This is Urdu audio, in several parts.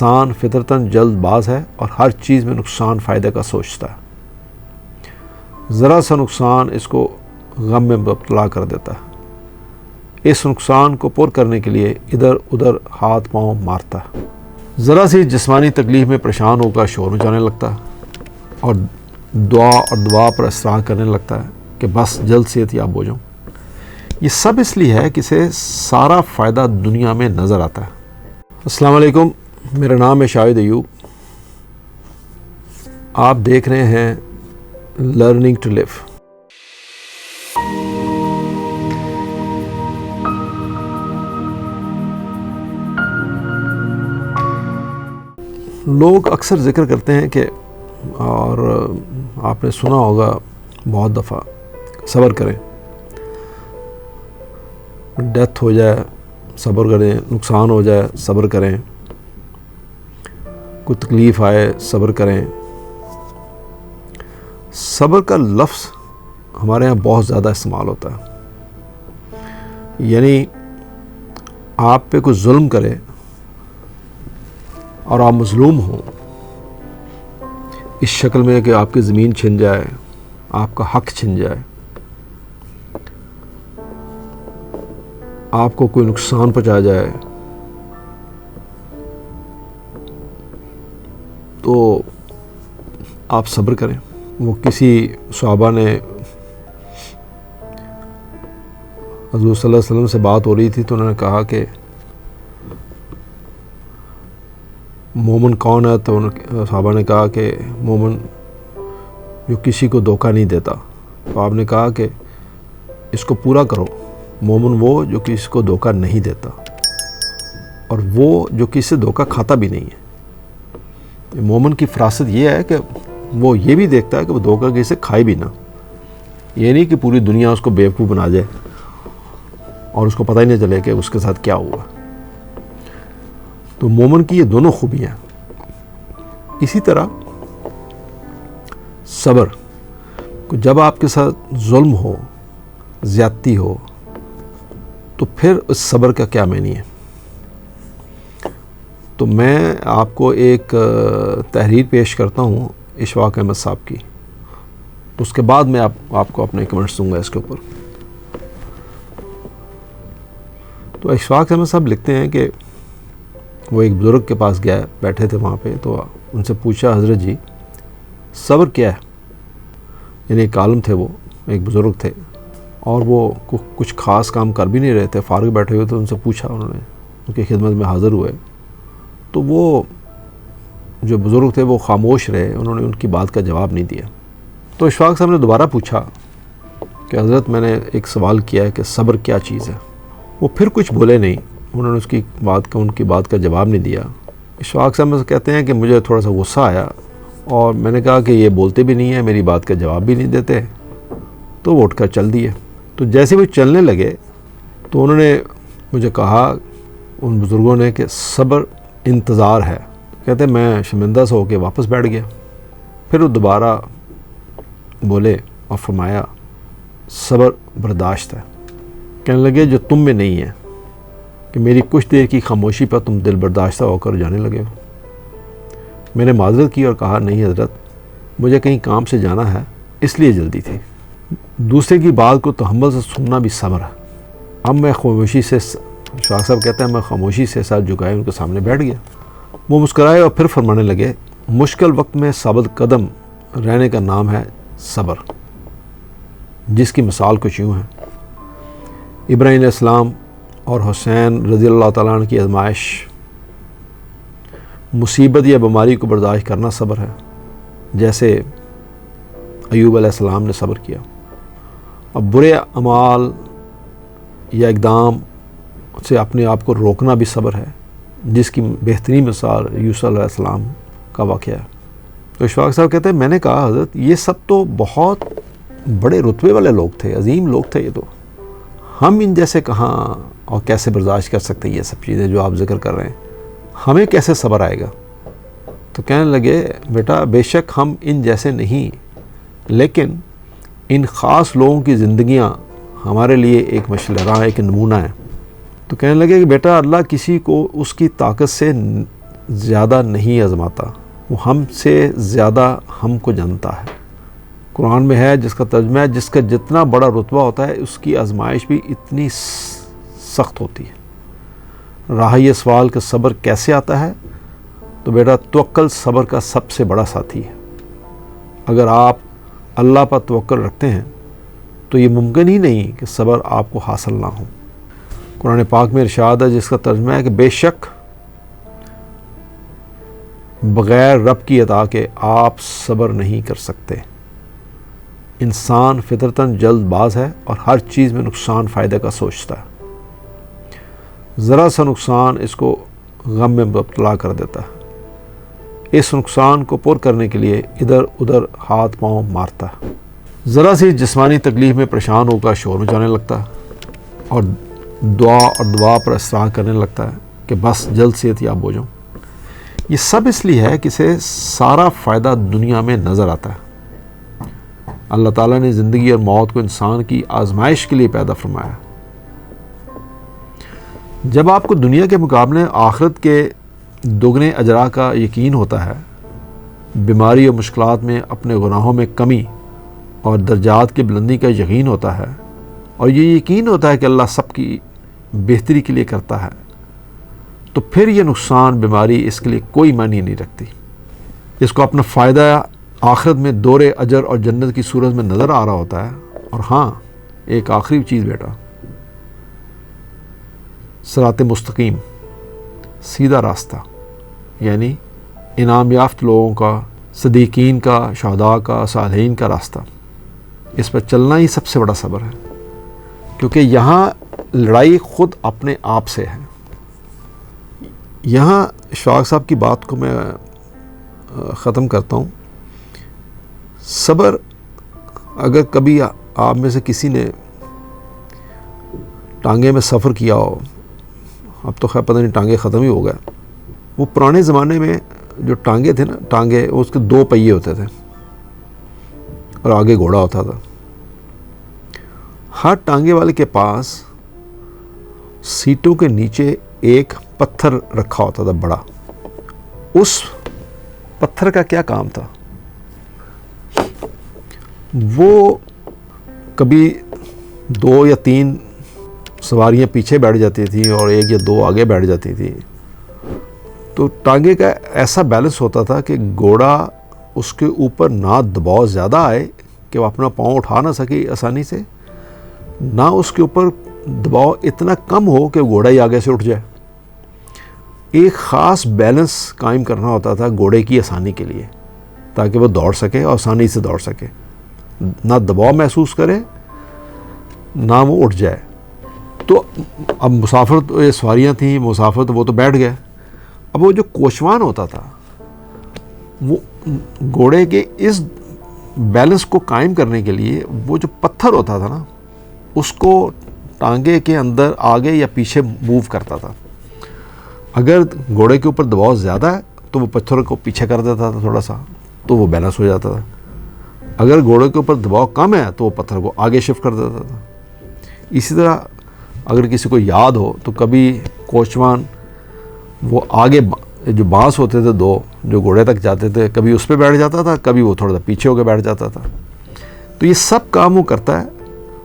انسان فطرتاً جلد باز ہے اور ہر چیز میں نقصان فائدے کا سوچتا ہے۔ ذرا سا نقصان اس کو غم میں مبتلا کر دیتا ہے۔ اس نقصان کو پر کرنے کے لیے ادھر ادھر ہاتھ پاؤں مارتا ہے۔ ذرا سی جسمانی تکلیف میں پریشان ہو کر شور مچانے لگتا ہے اور دعا پر اصرار کرنے لگتا ہے کہ بس جلد صحت یاب ہو جاؤں۔ یہ سب اس لیے ہے کہ اسے سارا فائدہ دنیا میں نظر آتا ہے۔ السلام علیکم، میرا نام ہے شاہد ایوب۔ آپ دیکھ رہے ہیں لرننگ ٹو لیو۔ لوگ اکثر ذکر کرتے ہیں کہ، اور آپ نے سنا ہوگا بہت دفعہ، صبر کریں، ڈیتھ ہو جائے صبر کریں، نقصان ہو جائے صبر کریں، کوئی تکلیف آئے صبر کریں۔ صبر کا لفظ ہمارے ہاں بہت زیادہ استعمال ہوتا ہے، یعنی آپ پہ کوئی ظلم کرے اور آپ مظلوم ہوں، اس شکل میں کہ آپ کی زمین چھن جائے، آپ کا حق چھن جائے، آپ کو کوئی نقصان پہنچا جائے، تو آپ صبر کریں۔ وہ کسی صحابہ نے، حضور صلی اللہ علیہ وسلم سے بات ہو رہی تھی تو انہوں نے کہا کہ مومن کون ہے؟ تو صحابہ نے کہا کہ مومن جو کسی کو دھوکہ نہیں دیتا۔ تو آپ نے کہا کہ اس کو پورا کرو، مومن وہ جو کسی کو دھوکہ نہیں دیتا اور وہ جو کسی سے دھوکہ کھاتا بھی نہیں ہے۔ مومن کی فراست یہ ہے کہ وہ یہ بھی دیکھتا ہے کہ وہ دھوکہ کسی سے کھائے بھی نہ، یہ نہیں کہ پوری دنیا اس کو بیوقوف بنا جائے اور اس کو پتہ ہی نہیں چلے کہ اس کے ساتھ کیا ہوا۔ تو مومن کی یہ دونوں خوبیاں۔ اسی طرح صبر، جب آپ کے ساتھ ظلم ہو، زیادتی ہو، تو پھر اس صبر کا کیا معنی ہے؟ تو میں آپ کو ایک تحریر پیش کرتا ہوں اشفاق احمد صاحب کی، اس کے بعد میں آپ کو اپنے کمنٹس دوں گا اس کے اوپر۔ تو اشفاق احمد صاحب لکھتے ہیں کہ وہ ایک بزرگ کے پاس گیا، بیٹھے تھے وہاں پہ، تو ان سے پوچھا، حضرت جی صبر کیا ہے؟ یعنی ایک عالم تھے، وہ ایک بزرگ تھے اور وہ کچھ خاص کام کر بھی نہیں رہے تھے، فارغ بیٹھے ہوئے، تو ان سے پوچھا، انہوں نے ان کی خدمت میں حاضر ہوئے، تو وہ جو بزرگ تھے وہ خاموش رہے، انہوں نے ان کی بات کا جواب نہیں دیا۔ تو اشفاق صاحب نے دوبارہ پوچھا کہ حضرت میں نے ایک سوال کیا ہے کہ صبر کیا چیز ہے؟ وہ پھر کچھ بولے نہیں، انہوں نے ان کی بات کا جواب نہیں دیا۔ اشفاق صاحب کہتے ہیں کہ مجھے تھوڑا سا غصہ آیا اور میں نے کہا کہ یہ بولتے بھی نہیں ہیں، میری بات کا جواب بھی نہیں دیتے، تو وہ اٹھ کر چل دیے۔ تو جیسے وہ چلنے لگے تو انہوں نے مجھے کہا، ان بزرگوں نے، کہ صبر انتظار ہے۔ کہتے ہیں میں شرمندہ سے ہو کے واپس بیٹھ گیا۔ پھر وہ دوبارہ بولے اور فرمایا صبر برداشت ہے۔ کہنے لگے جو تم میں نہیں ہے، کہ میری کچھ دیر کی خاموشی پر تم دل برداشتہ ہو کر جانے لگے ہو۔ میں نے معذرت کی اور کہا نہیں حضرت، مجھے کہیں کام سے جانا ہے، اس لیے جلدی تھی۔ دوسرے کی بات کو تحمل سے سننا بھی صبر ہے۔ اب میں خاموشی سے، شاہ صاحب کہتے ہیں، میں خاموشی سے ساتھ جھکائے ان کے سامنے بیٹھ گیا۔ وہ مسکرائے اور پھر فرمانے لگے، مشکل وقت میں ثابت قدم رہنے کا نام ہے صبر، جس کی مثال کچھ یوں ہے۔ ابراہیم علیہ السلام اور حسین رضی اللہ تعالیٰ عنہ کی آزمائش، مصیبت یا بیماری کو برداشت کرنا صبر ہے، جیسے ایوب علیہ السلام نے صبر کیا۔ اب برے اعمال یا اقدام سے اپنے آپ کو روکنا بھی صبر ہے، جس کی بہترین مثال یوسف علیہ السلام کا واقعہ ہے۔ تو اشفاق صاحب کہتے ہیں میں نے کہا حضرت یہ سب تو بہت بڑے رتبے والے لوگ تھے، عظیم لوگ تھے، یہ تو ہم ان جیسے کہاں اور کیسے برداشت کر سکتے ہیں یہ سب چیزیں جو آپ ذکر کر رہے ہیں، ہمیں کیسے صبر آئے گا؟ تو کہنے لگے بیٹا بے شک ہم ان جیسے نہیں، لیکن ان خاص لوگوں کی زندگیاں ہمارے لیے ایک مشعل راہ، ایک نمونہ ہے۔ تو کہنے لگے کہ بیٹا اللہ کسی کو اس کی طاقت سے زیادہ نہیں آزماتا، وہ ہم سے زیادہ ہم کو جانتا ہے۔ قرآن میں ہے جس کا ترجمہ ہے جس کا جتنا بڑا رتبہ ہوتا ہے اس کی آزمائش بھی اتنی سخت ہوتی ہے۔ رہا یہ سوال کہ صبر کیسے آتا ہے، تو بیٹا توکل صبر کا سب سے بڑا ساتھی ہے۔ اگر آپ اللہ پر توکل رکھتے ہیں تو یہ ممکن ہی نہیں کہ صبر آپ کو حاصل نہ ہو۔ قرآن پاک میں ارشاد ہے جس کا ترجمہ ہے کہ بے شک بغیر رب کی عطا کے آپ صبر نہیں کر سکتے۔ انسان فطرتاً جلد باز ہے اور ہر چیز میں نقصان فائدہ کا سوچتا ہے۔ ذرا سا نقصان اس کو غم میں مبتلا کر دیتا ہے۔ اس نقصان کو پر کرنے کے لیے ادھر ادھر ہاتھ پاؤں مارتا ہے۔ ذرا سی جسمانی تکلیف میں پریشان ہو کر شور مچانے لگتا ہے اور دعا پر اصرار کرنے لگتا ہے کہ بس جلد صحت یاب ہو جاؤں۔ یہ سب اس لیے ہے کہ اسے سارا فائدہ دنیا میں نظر آتا ہے۔ اللہ تعالیٰ نے زندگی اور موت کو انسان کی آزمائش کے لیے پیدا فرمایا۔ جب آپ کو دنیا کے مقابلے آخرت کے دگنے اجرا کا یقین ہوتا ہے، بیماری اور مشکلات میں اپنے گناہوں میں کمی اور درجات کی بلندی کا یقین ہوتا ہے، اور یہ یقین ہوتا ہے کہ اللہ سب کی بہتری کے لیے کرتا ہے، تو پھر یہ نقصان بیماری اس کے لیے کوئی معنی نہیں رکھتی۔ اس کو اپنا فائدہ آخرت میں دور اجر اور جنت کی صورت میں نظر آ رہا ہوتا ہے۔ اور ہاں، ایک آخری چیز بیٹا، صراط مستقیم، سیدھا راستہ، یعنی انعام یافت لوگوں کا، صدیقین کا، شہداء کا، صالحین کا راستہ، اس پر چلنا ہی سب سے بڑا صبر ہے، کیونکہ یہاں لڑائی خود اپنے آپ سے ہے۔ یہاں اشفاق صاحب کی بات کو میں ختم کرتا ہوں۔ صبر، اگر کبھی آپ میں سے کسی نے ٹانگے میں سفر کیا ہو، اب تو خیر پتہ نہیں ٹانگے ختم ہی ہو گئے، وہ پرانے زمانے میں جو ٹانگے تھے نا، ٹانگے اس کے 2 پہیے ہوتے تھے اور آگے گھوڑا ہوتا تھا۔ ہر ٹانگے والے کے پاس سیٹوں کے نیچے ایک پتھر رکھا ہوتا تھا بڑا۔ اس پتھر کا کیا کام تھا؟ وہ کبھی 2 یا 3 سواریاں پیچھے بیٹھ جاتی تھیں اور 1 یا 2 آگے بیٹھ جاتی تھیں، تو ٹانگے کا ایسا بیلنس ہوتا تھا کہ گھوڑا اس کے اوپر نہ دباؤ زیادہ آئے کہ وہ اپنا پاؤں اٹھا نہ سکے آسانی سے، نہ اس کے اوپر دباؤ اتنا کم ہو کہ گھوڑا ہی آگے سے اٹھ جائے۔ ایک خاص بیلنس قائم کرنا ہوتا تھا گھوڑے کی آسانی کے لیے، تاکہ وہ دوڑ سکے اور آسانی سے دوڑ سکے، نہ دباؤ محسوس کرے نہ وہ اٹھ جائے۔ تو اب مسافر تو یہ سواریاں تھیں، مسافر تو وہ تو بیٹھ گئے، اب وہ جو کوچوان ہوتا تھا وہ گھوڑے کے اس بیلنس کو قائم کرنے کے لیے وہ جو پتھر ہوتا تھا نا، اس کو ٹانگے کے اندر آگے یا پیچھے موو کرتا تھا۔ اگر گھوڑے کے اوپر دباؤ زیادہ ہے تو وہ پتھر کو پیچھے کر دیتا تھا تھوڑا سا، تو وہ بیلنس ہو جاتا تھا۔ اگر گھوڑے کے اوپر دباؤ کم ہے تو وہ پتھر کو آگے شفٹ کر دیتا تھا۔ اسی طرح اگر کسی کو یاد ہو تو کبھی کوچوان وہ آگے جو بانس ہوتے تھے 2 جو گھوڑے تک جاتے تھے، کبھی اس پہ بیٹھ جاتا تھا، کبھی وہ تھوڑا سا پیچھے ہو کے بیٹھ جاتا تھا۔ تو یہ سب کام وہ کرتا ہے،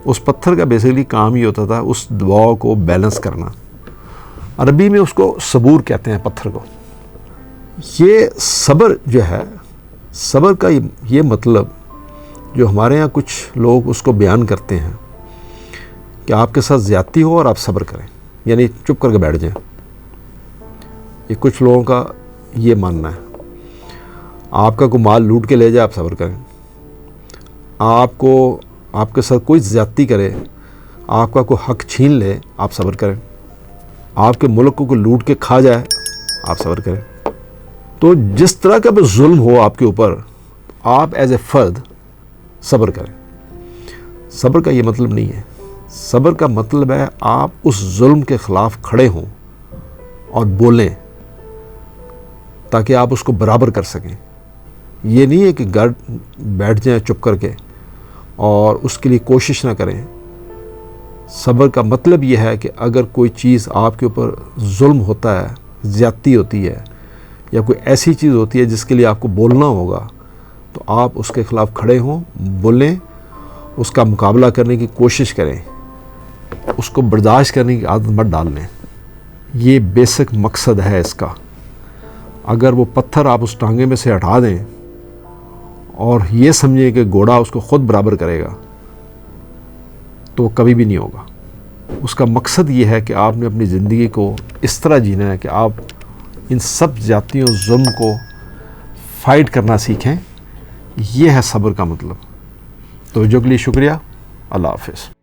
اس پتھر کا بیسیکلی کام ہی ہوتا تھا اس دباؤ کو بیلنس کرنا۔ عربی میں اس کو صبور کہتے ہیں پتھر کو۔ یہ صبر جو ہے، صبر کا یہ مطلب جو ہمارے ہاں کچھ لوگ اس کو بیان کرتے ہیں کہ آپ کے ساتھ زیادتی ہو اور آپ صبر کریں، یعنی چپ کر کے بیٹھ جائیں۔ یہ کچھ لوگوں کا یہ ماننا ہے۔ آپ کا کوئی مال لوٹ کے لے جائے، آپ صبر کریں۔ آپ کے ساتھ کوئی زیادتی کرے، آپ کا کوئی حق چھین لے، آپ صبر کریں۔ آپ کے ملک کو کوئی لوٹ کے کھا جائے، آپ صبر کریں۔ تو جس طرح کا بھی ظلم ہو آپ کے اوپر، آپ ایز اے فرد صبر کریں۔ صبر کا یہ مطلب نہیں ہے۔ صبر کا مطلب ہے آپ اس ظلم کے خلاف کھڑے ہوں اور بولیں تاکہ آپ اس کو برابر کر سکیں۔ یہ نہیں ہے کہ گھر بیٹھ جائیں چپ کر کے اور اس کے لیے کوشش نہ کریں۔ صبر کا مطلب یہ ہے کہ اگر کوئی چیز آپ کے اوپر ظلم ہوتا ہے، زیادتی ہوتی ہے، یا کوئی ایسی چیز ہوتی ہے جس کے لیے آپ کو بولنا ہوگا تو آپ اس کے خلاف کھڑے ہوں، بولیں، اس کا مقابلہ کرنے کی کوشش کریں، اس کو برداشت کرنے کی عادت مت ڈال لیں۔ یہ بیسک مقصد ہے اس کا۔ اگر وہ پتھر آپ اس ٹانگے میں سے ہٹا دیں اور یہ سمجھیں کہ گھوڑا اس کو خود برابر کرے گا تو وہ کبھی بھی نہیں ہوگا۔ اس کا مقصد یہ ہے کہ آپ نے اپنی زندگی کو اس طرح جینا ہے کہ آپ ان سب زیادتیوں ظلم کو فائٹ کرنا سیکھیں۔ یہ ہے صبر کا مطلب۔ توجہ کے لیے شکریہ۔ اللہ حافظ۔